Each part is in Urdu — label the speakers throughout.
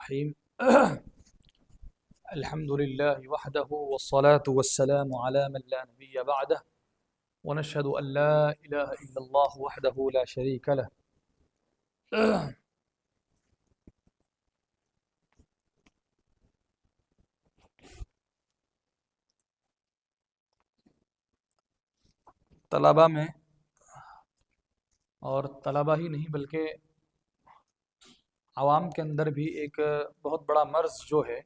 Speaker 1: الرحيم الحمد لله وحده والصلاة والسلام على من لا نبي بعده ونشهد أن لا إله إلا الله وحده لا شريك له طلبہ میں اور طلبہ ہی نہیں بلکہ عوام کے اندر بھی ایک بہت بڑا مرض جو ہے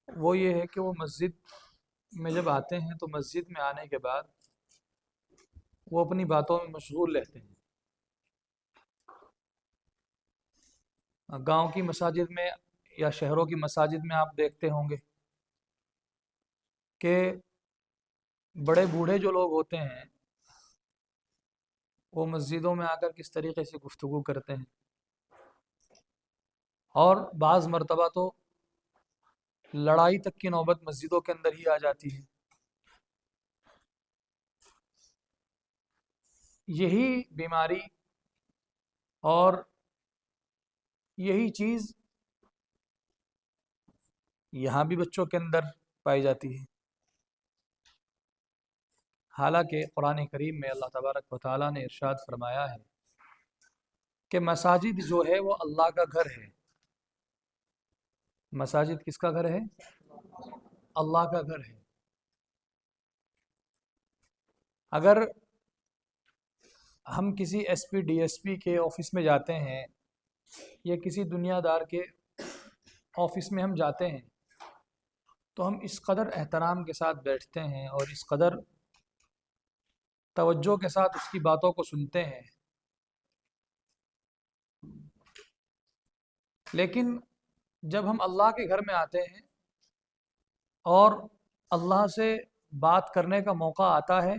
Speaker 1: وہ یہ ہے کہ وہ مسجد میں جب آتے ہیں تو مسجد میں آنے کے بعد وہ اپنی باتوں میں مشغول رہتے ہیں۔ گاؤں کی مساجد میں یا شہروں کی مساجد میں آپ دیکھتے ہوں گے کہ بڑے بوڑھے جو لوگ ہوتے ہیں وہ مسجدوں میں آ کر کس طریقے سے گفتگو کرتے ہیں، اور بعض مرتبہ تو لڑائی تک کی نوبت مسجدوں کے اندر ہی آ جاتی ہے۔ یہی بیماری اور یہی چیز یہاں بھی بچوں کے اندر پائی جاتی ہے، حالانکہ قرآن کریم میں اللہ تبارک و تعالیٰ نے ارشاد فرمایا ہے کہ مساجد جو ہے وہ اللہ کا گھر ہے۔ مساجد کس کا گھر ہے؟ اللہ کا گھر ہے۔ اگر ہم کسی S P D S P کے آفس میں جاتے ہیں یا کسی دنیا دار کے آفس میں ہم جاتے ہیں تو ہم اس قدر احترام کے ساتھ بیٹھتے ہیں اور اس قدر توجہ کے ساتھ اس کی باتوں کو سنتے ہیں، لیکن جب ہم اللہ کے گھر میں آتے ہیں اور اللہ سے بات کرنے کا موقع آتا ہے،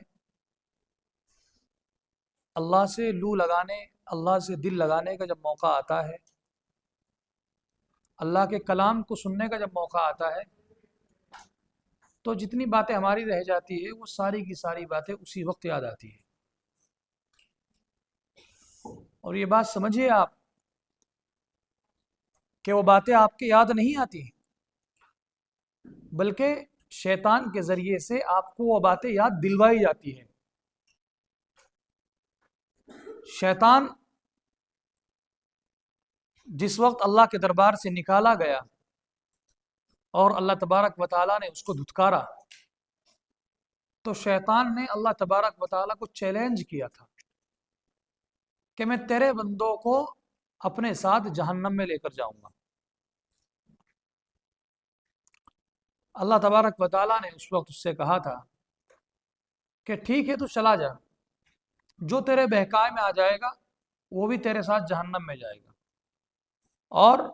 Speaker 1: اللہ سے لو لگانے، اللہ سے دل لگانے کا جب موقع آتا ہے، اللہ کے کلام کو سننے کا جب موقع آتا ہے، تو جتنی باتیں ہماری رہ جاتی ہے وہ ساری کی ساری باتیں اسی وقت یاد آتی ہیں۔ اور یہ بات سمجھیے آپ کہ وہ باتیں آپ کے یاد نہیں آتی، بلکہ شیطان کے ذریعے سے آپ کو وہ باتیں یاد دلوائی جاتی ہیں۔ شیطان جس وقت اللہ کے دربار سے نکالا گیا اور اللہ تبارک و تعالیٰ نے اس کو دھتکارا تو شیطان نے اللہ تبارک و تعالیٰ کو چیلنج کیا تھا کہ میں تیرے بندوں کو اپنے ساتھ جہنم میں لے کر جاؤں گا۔ اللہ تبارک و تعالیٰ نے اس وقت اس سے کہا تھا کہ ٹھیک ہے تو چلا جا، جو تیرے بہکائے میں آ جائے گا وہ بھی تیرے ساتھ جہنم میں جائے گا، اور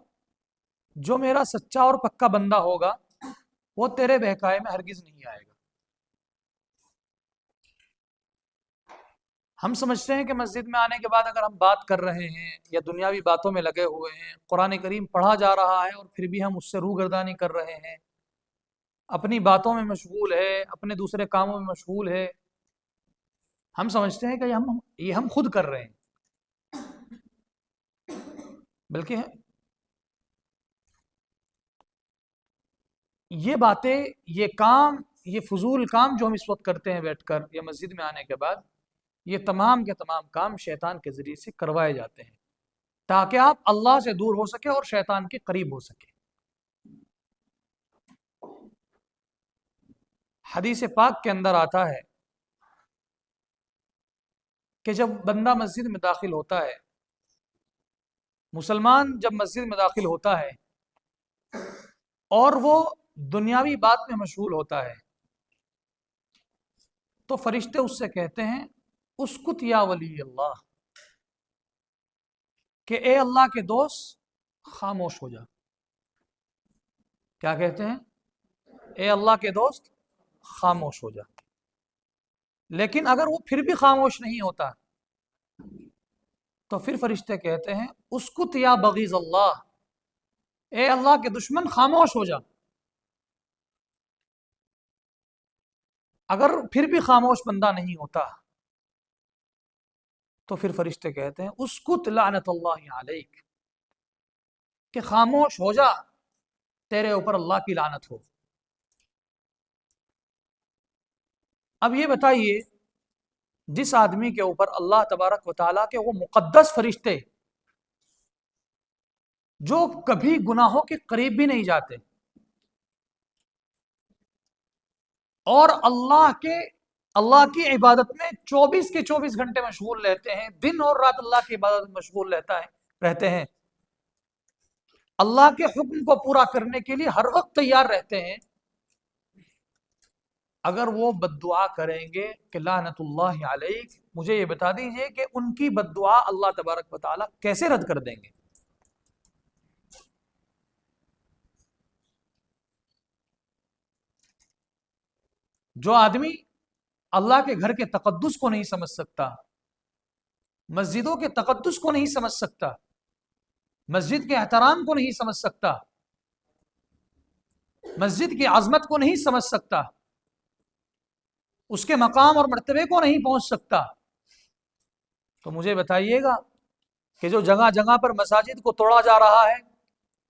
Speaker 1: جو میرا سچا اور پکا بندہ ہوگا وہ تیرے بہکائے میں ہرگز نہیں آئے گا۔ ہم سمجھتے ہیں کہ مسجد میں آنے کے بعد اگر ہم بات کر رہے ہیں یا دنیاوی باتوں میں لگے ہوئے ہیں، قرآن کریم پڑھا جا رہا ہے اور پھر بھی ہم اس سے روگردانی کر رہے ہیں، اپنی باتوں میں مشغول ہے، اپنے دوسرے کاموں میں مشغول ہے، ہم سمجھتے ہیں کہ یہ ہم خود کر رہے ہیں، بلکہ یہ باتیں، یہ کام، یہ فضول کام جو ہم اس وقت کرتے ہیں بیٹھ کر یا مسجد میں آنے کے بعد، یہ تمام کے تمام کام شیطان کے ذریعے سے کروائے جاتے ہیں تاکہ آپ اللہ سے دور ہو سکے اور شیطان کے قریب ہو سکے۔ حدیث پاک کے اندر آتا ہے کہ جب بندہ مسجد میں داخل ہوتا ہے، مسلمان جب مسجد میں داخل ہوتا ہے اور وہ دنیاوی بات میں مشغول ہوتا ہے تو فرشتے اس سے کہتے ہیں اسکت یا ولی اللہ، کہ اے اللہ کے دوست خاموش ہو جا۔ کیا کہتے ہیں؟ اے اللہ کے دوست خاموش ہو جا۔ لیکن اگر وہ پھر بھی خاموش نہیں ہوتا تو پھر فرشتے کہتے ہیں اسکت یا بغیض اللہ، اے اللہ کے دشمن خاموش ہو جا۔ اگر پھر بھی خاموش بندہ نہیں ہوتا تو پھر فرشتے کہتے ہیں اسکت لعنت اللہ علیک، کہ خاموش ہو جا، تیرے اوپر اللہ کی لعنت ہو۔ اب یہ بتائیے، جس آدمی کے اوپر اللہ تبارک و تعالیٰ کے وہ مقدس فرشتے جو کبھی گناہوں کے قریب بھی نہیں جاتے اور اللہ کی عبادت میں 24 کے 24 گھنٹے مشغول رہتے ہیں، دن اور رات اللہ کی عبادت میں مشغول رہتے ہیں، اللہ کے حکم کو پورا کرنے کے لیے ہر وقت تیار رہتے ہیں، اگر وہ بد دعا کریں گے کہ لعنت اللہ علیک، مجھے یہ بتا دیجئے کہ ان کی بد دعا اللہ تبارک و تعالیٰ کیسے رد کر دیں گے؟ جو آدمی اللہ کے گھر کے تقدس کو نہیں سمجھ سکتا، مسجدوں کے تقدس کو نہیں سمجھ سکتا، مسجد کے احترام کو نہیں سمجھ سکتا، مسجد کی عظمت کو نہیں سمجھ سکتا، اس کے مقام اور مرتبے کو نہیں پہنچ سکتا، تو مجھے بتائیے گا کہ جو جگہ جگہ پر مساجد کو توڑا جا رہا ہے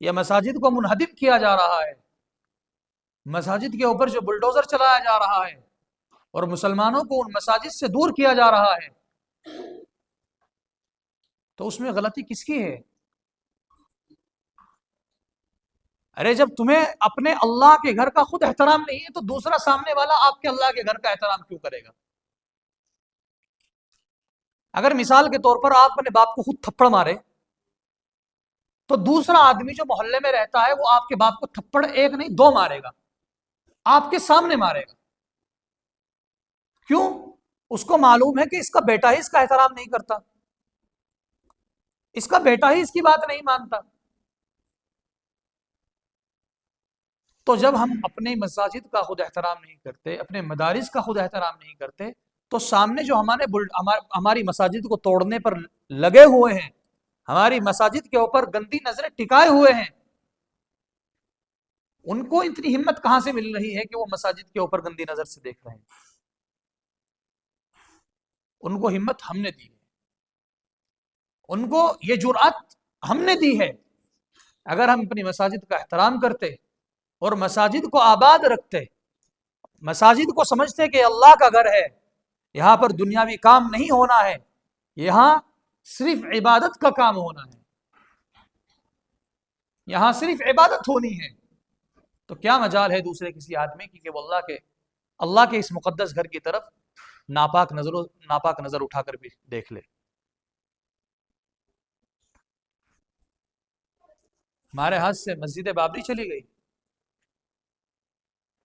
Speaker 1: یا مساجد کو منہدم کیا جا رہا ہے، مساجد کے اوپر جو بلڈوزر چلایا جا رہا ہے اور مسلمانوں کو ان مساجد سے دور کیا جا رہا ہے، تو اس میں غلطی کس کی ہے؟ ارے جب تمہیں اپنے اللہ کے گھر کا خود احترام نہیں ہے تو دوسرا سامنے والا آپ کے اللہ کے گھر کا احترام کیوں کرے گا؟ اگر مثال کے طور پر آپ اپنے باپ کو خود تھپڑ مارے تو دوسرا آدمی جو محلے میں رہتا ہے وہ آپ کے باپ کو تھپڑ ایک نہیں 2 مارے گا، آپ کے سامنے مارے گا۔ کیوں؟ اس کو معلوم ہے کہ اس کا بیٹا ہی اس کا احترام نہیں کرتا، اس کا بیٹا ہی اس کی بات نہیں مانتا۔ تو جب ہم اپنے مساجد کا خود احترام نہیں کرتے، اپنے مدارس کا خود احترام نہیں کرتے، تو سامنے جو ہماری مساجد کو توڑنے پر لگے ہوئے ہیں، ہماری مساجد کے اوپر گندی نظریں ٹکائے ہوئے ہیں، ان کو اتنی ہمت کہاں سے مل رہی ہے کہ وہ مساجد کے اوپر گندی نظر سے دیکھ رہے ہیں؟ ان کو ہمت ہم نے دی ہے، ان کو یہ جرأت ہم نے دی ہے۔ اگر ہم اپنی مساجد کا احترام کرتے اور مساجد کو آباد رکھتے، مساجد کو سمجھتے کہ اللہ کا گھر ہے، یہاں پر دنیاوی کام نہیں ہونا ہے، یہاں صرف عبادت کا کام ہونا ہے، یہاں صرف عبادت ہونی ہے، تو کیا مجال ہے دوسرے کسی آدمی کی کہ وہ اللہ کے اس مقدس گھر کی طرف ناپاک نظر اٹھا کر بھی دیکھ لے۔ ہمارے ہاتھ سے مسجد بابری چلی گئی،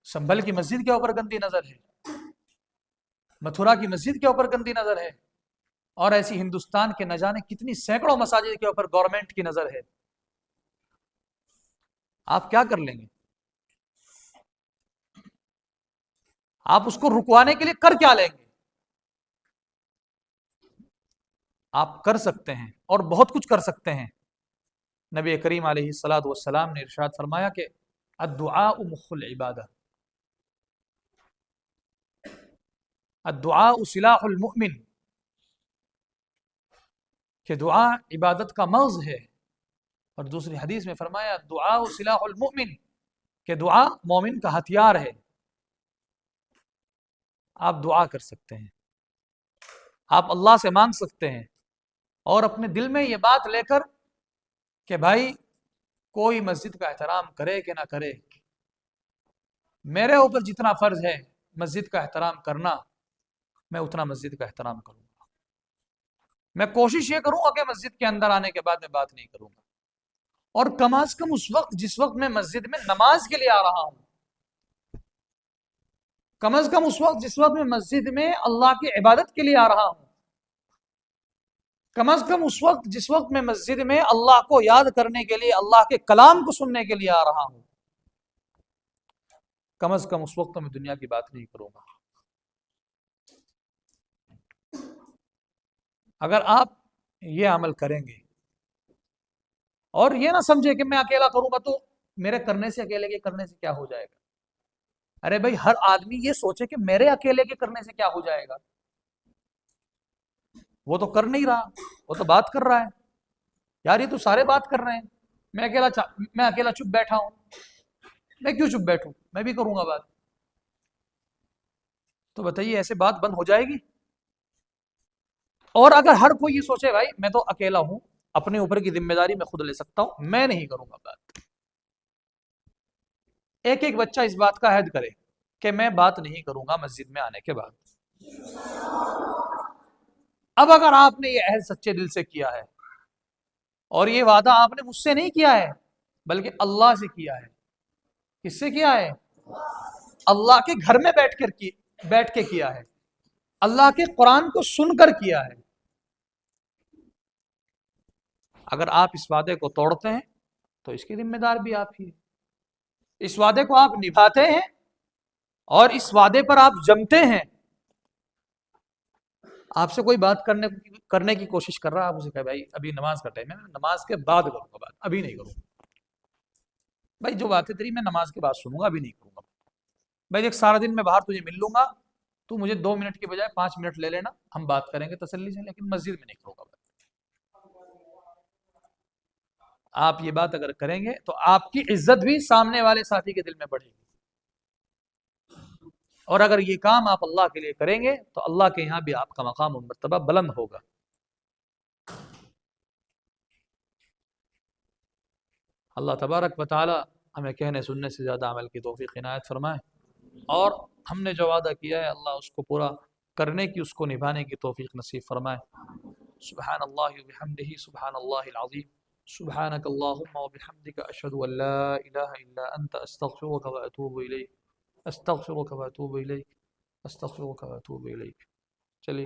Speaker 1: سنبھل کی مسجد کے اوپر گندی نظر ہے، متھرا کی مسجد کے اوپر گندی نظر ہے، اور ایسی ہندوستان کے نہ جانے کتنی سینکڑوں مساجد کے اوپر گورنمنٹ کی نظر ہے۔ آپ کیا کر لیں گے؟ آپ اس کو رکوانے کے لیے کر کیا لیں گے؟ آپ کر سکتے ہیں اور بہت کچھ کر سکتے ہیں۔ نبی کریم علیہ الصلاۃ والسلام نے ارشاد فرمایا کہ الدعاء مخ العبادہ، الدعاء سلاح المؤمن، کہ دعا عبادت کا مغز ہے، اور دوسری حدیث میں فرمایا دعاء سلاح المؤمن، کہ دعا مومن کا ہتھیار ہے۔ آپ دعا کر سکتے ہیں، آپ اللہ سے مانگ سکتے ہیں، اور اپنے دل میں یہ بات لے کر کہ بھائی کوئی مسجد کا احترام کرے کہ نہ کرے، میرے اوپر جتنا فرض ہے مسجد کا احترام کرنا، میں اتنا مسجد کا احترام کروں گا۔ میں کوشش یہ کروں گا کہ مسجد کے اندر آنے کے بعد میں بات نہیں کروں گا، اور کم از کم اس وقت جس وقت میں مسجد میں نماز کے لیے آ رہا ہوں، کم از کم اس وقت جس وقت میں مسجد میں اللہ کی عبادت کے لیے آ رہا ہوں، کم از کم اس وقت جس وقت میں مسجد میں اللہ کو یاد کرنے کے لیے، اللہ کے کلام کو سننے کے لیے آ رہا ہوں، کم از کم اس وقت میں دنیا کی بات نہیں کروں گا۔ اگر آپ یہ عمل کریں گے اور یہ نہ سمجھے کہ میں اکیلا کروں گا تو میرے کرنے سے اکیلے کے کرنے سے کیا ہو جائے گا، ارے بھائی ہر آدمی یہ سوچے کہ میرے اکیلے کے کرنے سے کیا ہو جائے گا، وہ تو کر نہیں رہا، وہ تو بات کر رہا ہے، یار یہ تو سارے بات کر رہے ہیں، میں اکیلا چپ بیٹھا ہوں، میں کیوں چپ بیٹھوں، میں بھی کروں گا بات. تو بتائیے ایسے بات بند ہو جائے گی؟ اور اگر ہر کوئی یہ سوچے بھائی میں تو اکیلا ہوں، اپنے اوپر کی ذمہ داری میں خود لے سکتا ہوں، میں نہیں کروں گا بات، ایک ایک بچہ اس بات کا عہد کرے کہ میں بات نہیں کروں گا مسجد میں آنے کے بعد. اب اگر آپ نے یہ عہد سچے دل سے کیا ہے، اور یہ وعدہ آپ نے مجھ سے نہیں کیا ہے بلکہ اللہ سے کیا ہے. کس سے کیا ہے؟ اللہ کے گھر میں بیٹھ کے کیا ہے، اللہ کے قرآن کو سن کر کیا ہے. اگر آپ اس وعدے کو توڑتے ہیں تو اس کی ذمہ دار بھی آپ ہی ہے. اس وعدے کو آپ نبھاتے ہیں اور اس وعدے پر آپ جمتے ہیں. آپ سے کوئی بات کرنے کی کوشش کر رہا، آپ اسے کہے بھائی ابھی نماز کا ٹائم ہے، میں نماز کے بعد کروں گا بات، ابھی نہیں کروں گا. بھائی جو بات ہے تیری میں نماز کے بعد سنوں گا، ابھی نہیں کروں گا. بھائی دیکھ سارا دن میں باہر تجھے مل لوں گا، تو مجھے 2 منٹ کے بجائے 5 منٹ لے لینا، ہم بات کریں گے تسلی سے، لیکن مسجد میں نہیں کروں گا. آپ یہ بات اگر کریں گے تو آپ کی عزت بھی سامنے والے ساتھی کے دل میں بڑھے گی. اور اگر یہ کام آپ اللہ کے لیے کریں گے تو اللہ کے یہاں بھی آپ کا مقام و مرتبہ بلند ہوگا. اللہ تبارک و تعالی ہمیں کہنے سننے سے زیادہ عمل کی توفیق عنایت فرمائے، اور ہم نے جو وعدہ کیا ہے اللہ اس کو پورا کرنے کی، اس کو نبھانے کی توفیق نصیب فرمائے. سبحان اللہ وبحمدہ، سبحان اللہ العظیم، سبحانک اللہم وبحمدک، اشہد ان لا الہ الا انت، استغفرک واتوب الیک، استغفرک واتوب الیک، استغفرک واتوب الیک.